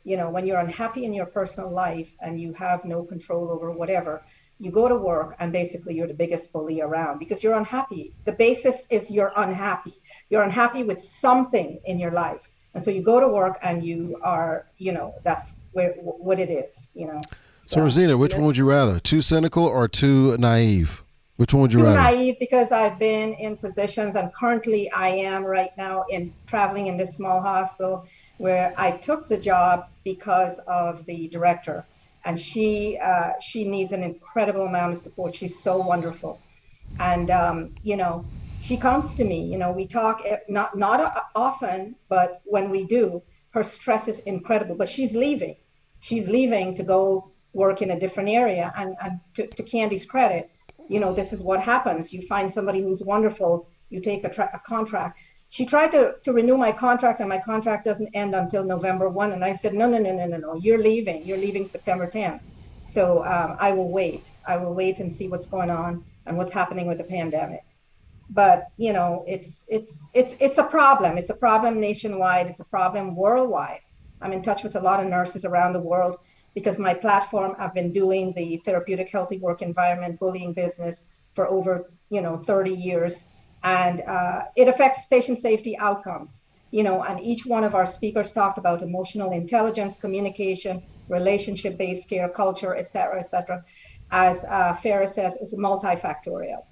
when you're unhappy in your personal life and you have no control over whatever, you go to work and basically you're the biggest bully around because you're unhappy. The basis is you're unhappy. You're unhappy with something in your life. And so you go to work and you are, that's what it is, So Reezena, which one would you rather? Too cynical or too naive? Which one would you rather? Too naive, because I've been in positions, and currently I am right now traveling in this small hospital where I took the job because of the director, and she needs an incredible amount of support. She's so wonderful. And, she comes to me, we talk not often, but when we do, her stress is incredible, but she's leaving. She's leaving to go work in a different area. And to Candy's credit, this is what happens. You find somebody who's wonderful, you take a contract. She tried to renew my contract, and my contract doesn't end until November 1. And I said, no, you're leaving. You're leaving September 10th. So I will wait. I will wait and see what's going on and what's happening with the pandemic. But, it's a problem. It's a problem nationwide. It's a problem worldwide. I'm in touch with a lot of nurses around the world because my platform, I've been doing the therapeutic healthy work environment bullying business for over, 30 years. And it affects patient safety outcomes, and each one of our speakers talked about emotional intelligence, communication, relationship-based care, culture, et cetera, as Farah says, is multifactorial.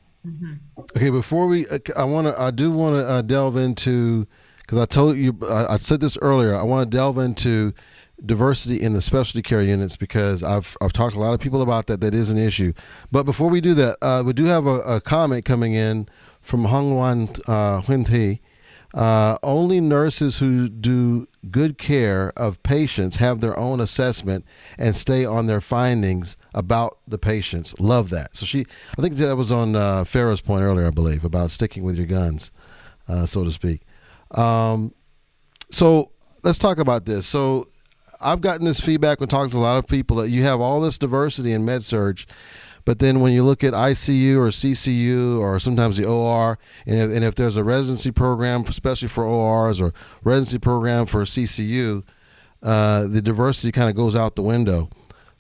Okay, before I do want to delve into, because I told you, I said this earlier, I want to delve into diversity in the specialty care units, because I've talked to a lot of people about that. That is an issue. But before we do that, we do have a comment coming in from Hongwan Huinti. Only nurses who do good care of patients have their own assessment and stay on their findings about the patients. Love that. So I think that was on Farah's point earlier, I believe, about sticking with your guns, so to speak. So let's talk about this. So I've gotten this feedback when talking to a lot of people that you have all this diversity in med-surg, but then when you look at ICU or CCU or sometimes the OR, and if there's a residency program, especially for ORs, or residency program for CCU, the diversity kind of goes out the window.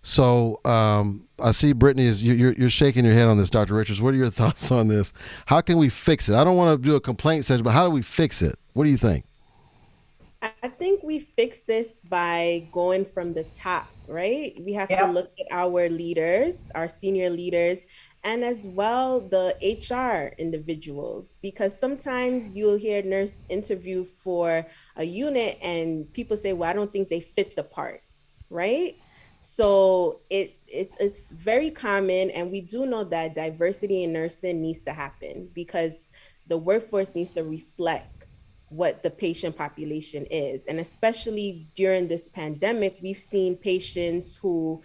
So I see Brittany, you're shaking your head on this, Dr. Richards. What are your thoughts on this? How can we fix it? I don't want to do a complaint session, but how do we fix it? What do you think? I think we fix this by going from the top, right? We have to look at our leaders, our senior leaders, and as well the HR individuals, because sometimes you'll hear a nurse interview for a unit and people say, well, I don't think they fit the part, right? So it's very common, and we do know that diversity in nursing needs to happen because the workforce needs to reflect what the patient population is. And especially during this pandemic, we've seen patients who,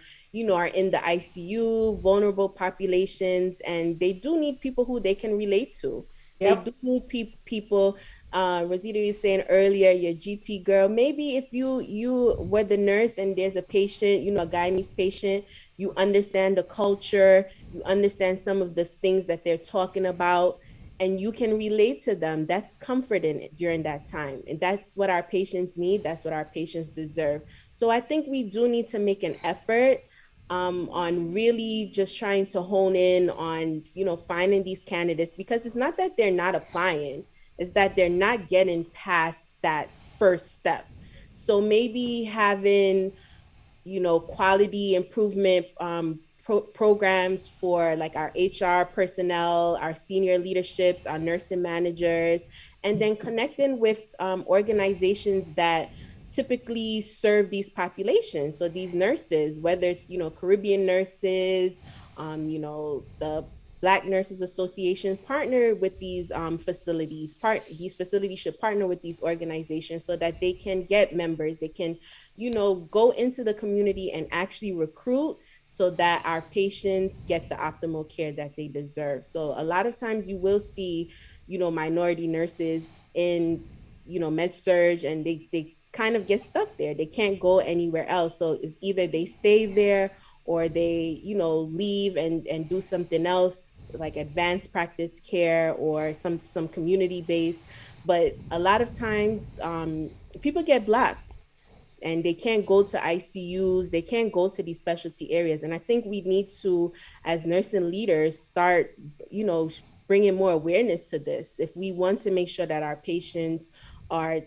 are in the ICU, vulnerable populations, and they do need people who they can relate to. Yep. They do need people, Reezena was saying earlier, your GT girl, maybe if you were the nurse and there's a patient, a Guyanese patient, you understand the culture, you understand some of the things that they're talking about, and you can relate to them. That's comforting during that time. And that's what our patients need. That's what our patients deserve. So I think we do need to make an effort on really just trying to hone in on, finding these candidates, because it's not that they're not applying, it's that they're not getting past that first step. So maybe having, quality improvement programs for like our HR personnel, our senior leaderships, our nursing managers, and then connecting with organizations that typically serve these populations. So these nurses, whether it's, Caribbean nurses, the Black Nurses Association, partner with these facilities. These facilities should partner with these organizations so that they can get members. They can, go into the community and actually recruit so that our patients get the optimal care that they deserve. So a lot of times you will see, minority nurses in, med-surg, and they kind of get stuck there. They can't go anywhere else. So it's either they stay there or they, leave and do something else like advanced practice care or some community-based. But a lot of times people get blocked and they can't go to ICUs, they can't go to these specialty areas. And I think we need to, as nursing leaders, start, bringing more awareness to this. If we want to make sure that our patients are,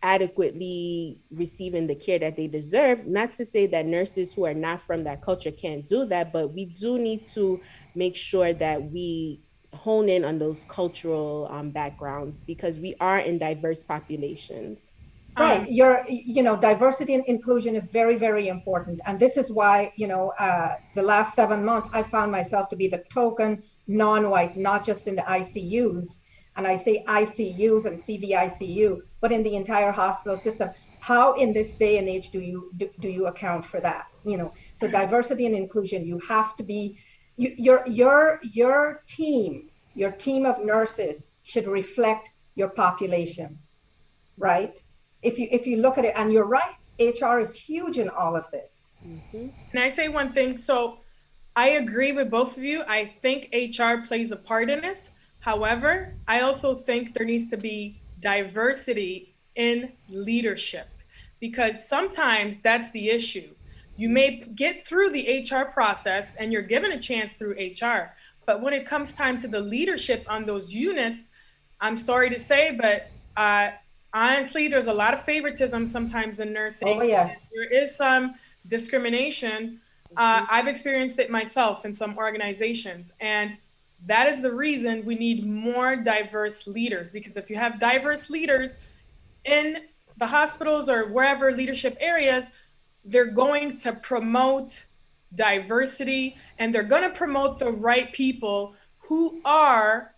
adequately receiving the care that they deserve, not to say that nurses who are not from that culture can't do that, but we do need to make sure that we hone in on those cultural backgrounds, because we are in diverse populations. Right. Diversity and inclusion is very, very important. And this is why, the last 7 months, I found myself to be the token non-white, not just in the ICUs. And I say ICUs and CVICU, but in the entire hospital system. How in this day and age do you account for that? So diversity and inclusion, you have to be, your team of nurses should reflect your population, right? If you look at it, and you're right, HR is huge in all of this. Mm-hmm. Can I say one thing? So I agree with both of you. I think HR plays a part in it. However, I also think there needs to be diversity in leadership, because sometimes that's the issue. You may get through the HR process and you're given a chance through HR, but when it comes time to the leadership on those units, I'm sorry to say, but honestly, there's a lot of favoritism sometimes in nursing. Oh, yes. There is some discrimination. I've experienced it myself in some organizations, and that is the reason we need more diverse leaders, because if you have diverse leaders in the hospitals or wherever leadership areas, they're going to promote diversity, and they're going to promote the right people who are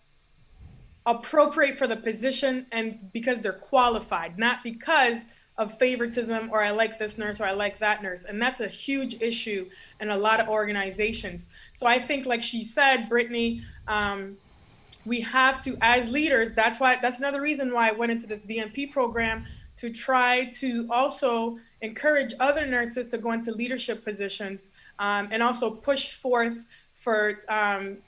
appropriate for the position, and because they're qualified, not because of favoritism or I like this nurse or I like that nurse. And that's a huge issue in a lot of organizations. So I think, like she said, Brittany, we have to, as leaders, that's another reason why I went into this DNP program, to try to also encourage other nurses to go into leadership positions, and also push forth for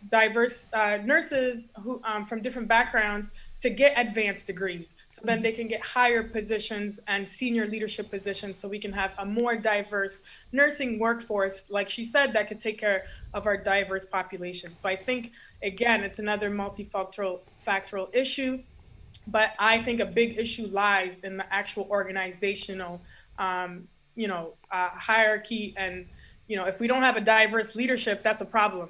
diverse nurses who from different backgrounds to get advanced degrees, so then they can get higher positions and senior leadership positions, so we can have a more diverse nursing workforce, like she said, that could take care of our diverse population. So I think, again, it's another multifactorial issue, but I think a big issue lies in the actual organizational hierarchy, and if we don't have a diverse leadership, that's a problem.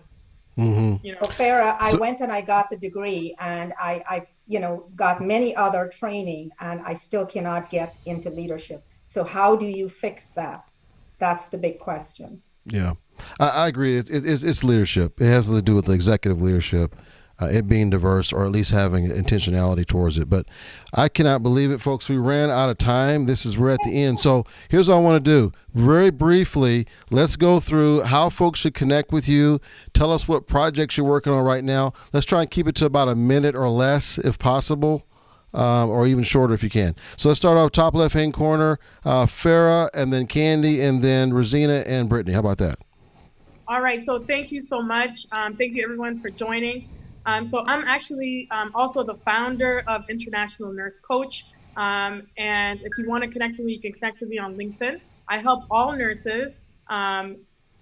Well, Farah, I went and I got the degree, and I've got many other training, and I still cannot get into leadership. So how do you fix that? That's the big question. Yeah, I agree. It's leadership. It has to do with the executive leadership, it being diverse, or at least having intentionality towards it. But I cannot believe it, folks. We ran out of time. We're at the end. So here's what I want to do. Very briefly, let's go through how folks should connect with you. Tell us what projects you're working on right now. Let's try and keep it to about a minute or less if possible, or even shorter if you can. So let's start off top left-hand corner, Farah, and then Candy, and then Reezena and Brittany. How about that? All right. So thank you so much. Thank you, everyone, for joining. So I'm actually also the founder of International Nurse Coach. And if you want to connect with me, you can connect with me on LinkedIn. I help all nurses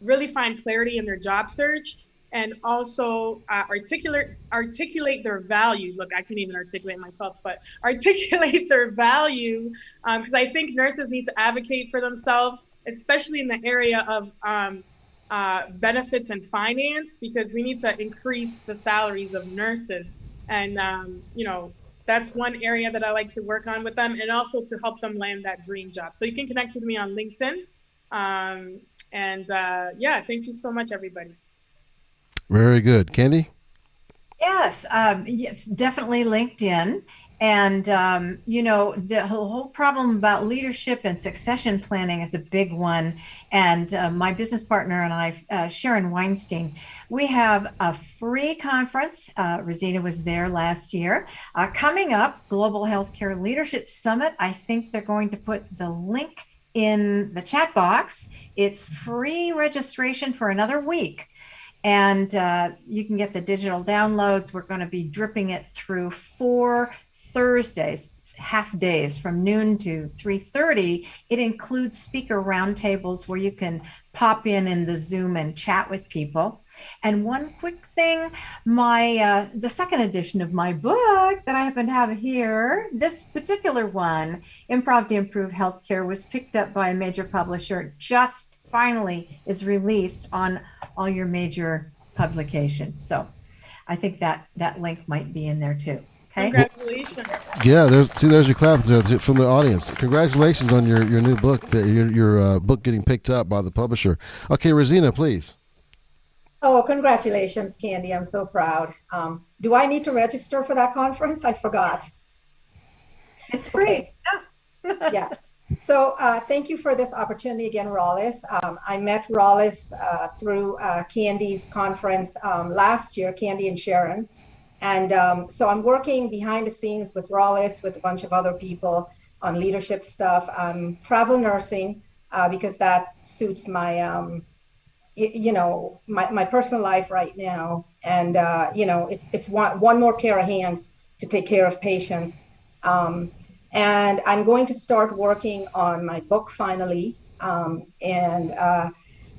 really find clarity in their job search, and also articulate their value. Look, I can't even articulate myself, but articulate their value, because I think nurses need to advocate for themselves, especially in the area of benefits and finance, because we need to increase the salaries of nurses. And, that's one area that I like to work on with them, and also to help them land that dream job. So you can connect with me on LinkedIn. Thank you so much, everybody. Very good. Candy? Yes, yes, definitely LinkedIn. And, the whole problem about leadership and succession planning is a big one. And my business partner and I, Sharon Weinstein, we have a free conference. Reezena was there last year. Coming up, Global Healthcare Leadership Summit. I think they're going to put the link in the chat box. It's free registration for another week. And you can get the digital downloads. We're going to be dripping it through 4 Thursdays, half days from noon to 3:30. It includes speaker roundtables where you can pop in the Zoom and chat with people. And one quick thing, the second edition of my book that I happen to have here, this particular one, Improv to Improve Healthcare, was picked up by a major publisher. Just finally is released on all your major publications. So I think that link might be in there too. Okay. Congratulations. Yeah, there's your clap there from the audience. Congratulations on your new book, your book getting picked up by the publisher. Okay, Reezena, please. Oh, congratulations, Candy. I'm so proud. Do I need to register for that conference? I forgot. It's free. Okay. Yeah. So thank you for this opportunity again, Rollis. I met Rollis through Candy's conference last year, Candy and Sharon. And so I'm working behind the scenes with Rollis, with a bunch of other people on leadership stuff, travel nursing, because that suits my, my personal life right now. And, it's one more pair of hands to take care of patients. And I'm going to start working on my book finally.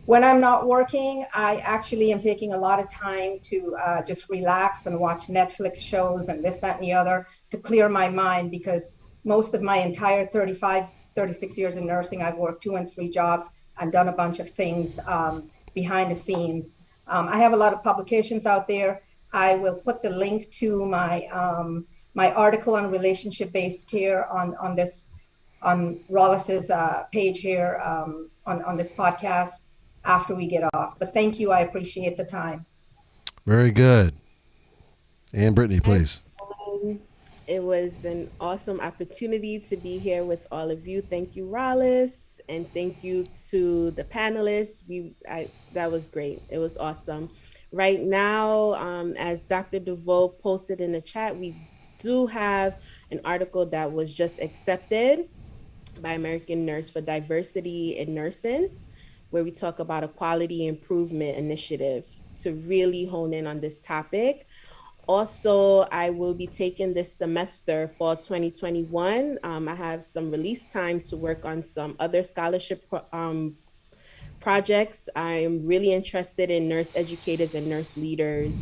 When I'm not working, I actually am taking a lot of time to just relax and watch Netflix shows and this, that, and the other to clear my mind, because most of my entire 36 years in nursing, I've worked 2 and 3 jobs and done a bunch of things behind the scenes. I have a lot of publications out there. I will put the link to my my article on relationship-based care on this Rollis's page here on this podcast after we get off. But thank you. I appreciate the time. Very good. And Brittany, please. It was an awesome opportunity to be here with all of you. Thank you, Rollis, and thank you to the panelists. That was great. It was awesome. Right now, as Dr. DeVoe posted in the chat, we do have an article that was just accepted by American Nurse for Diversity in Nursing, where we talk about a quality improvement initiative to really hone in on this topic. Also, I will be taking this semester, fall 2021. I have some release time to work on some other scholarship projects. I'm really interested in nurse educators and nurse leaders,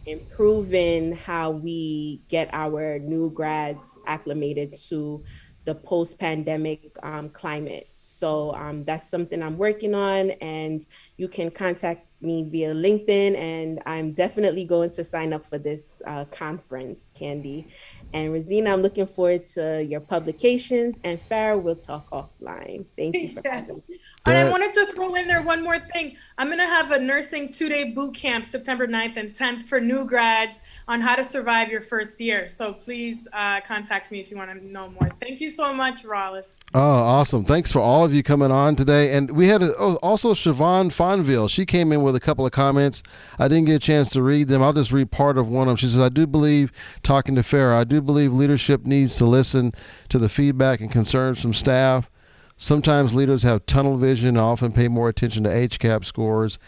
improving how we get our new grads acclimated to the post-pandemic climate. So that's something I'm working on, and you can contact me via LinkedIn, and I'm definitely going to sign up for this conference, Candy. And Reezena, I'm looking forward to your publications, and Farah, we'll talk offline. Thank you for having me. And I wanted to throw in there one more thing. I'm going to have a nursing 2-day boot camp September 9th and 10th for new grads on how to survive your first year. So please contact me if you want to know more. Thank you so much, Rollis. Oh, awesome. Thanks for all of you coming on today. And we had also Siobhan Fonville. She came in with a couple of comments. I didn't get a chance to read them. I'll just read part of one of them. She says, I do believe, talking to Farah, I do believe leadership needs to listen to the feedback and concerns from staff. Sometimes leaders have tunnel vision and often pay more attention to HCAP scores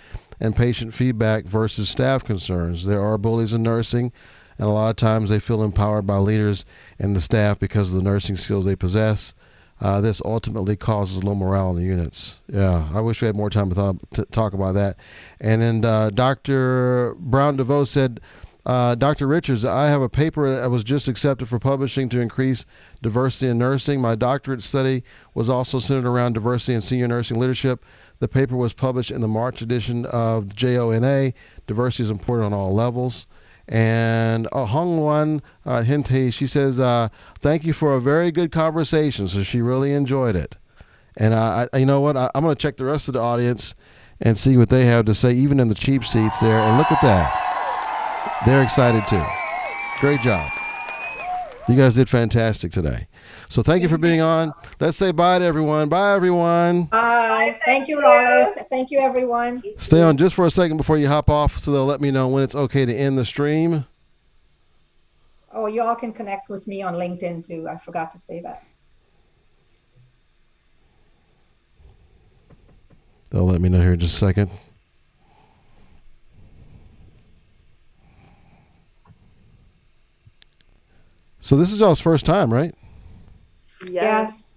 and patient feedback versus staff concerns. There are bullies in nursing, and a lot of times they feel empowered by leaders and the staff because of the nursing skills they possess. This ultimately causes low morale in the units. Yeah, I wish we had more time to talk about that. And then Dr. Brown DeVoe said, Dr. Richards, I have a paper that was just accepted for publishing to increase diversity in nursing. My doctorate study was also centered around diversity in senior nursing leadership. The paper was published in the March edition of JONA. Diversity is important on all levels. And Hongwan Hinte, she says, thank you for a very good conversation. So she really enjoyed it. And you know what? I'm going to check the rest of the audience and see what they have to say, even in the cheap seats there. And look at that. They're excited too. Great job. You guys did fantastic today. So thank you for being on. Let's say bye to everyone. Bye, everyone. Bye. Thank you, Rollis. Thank you, everyone. Stay on just for a second before you hop off so they'll let me know when it's okay to end the stream. Oh, you all can connect with me on LinkedIn too. I forgot to say that. They'll let me know here in just a second. So this is y'all's first time, right? Yes.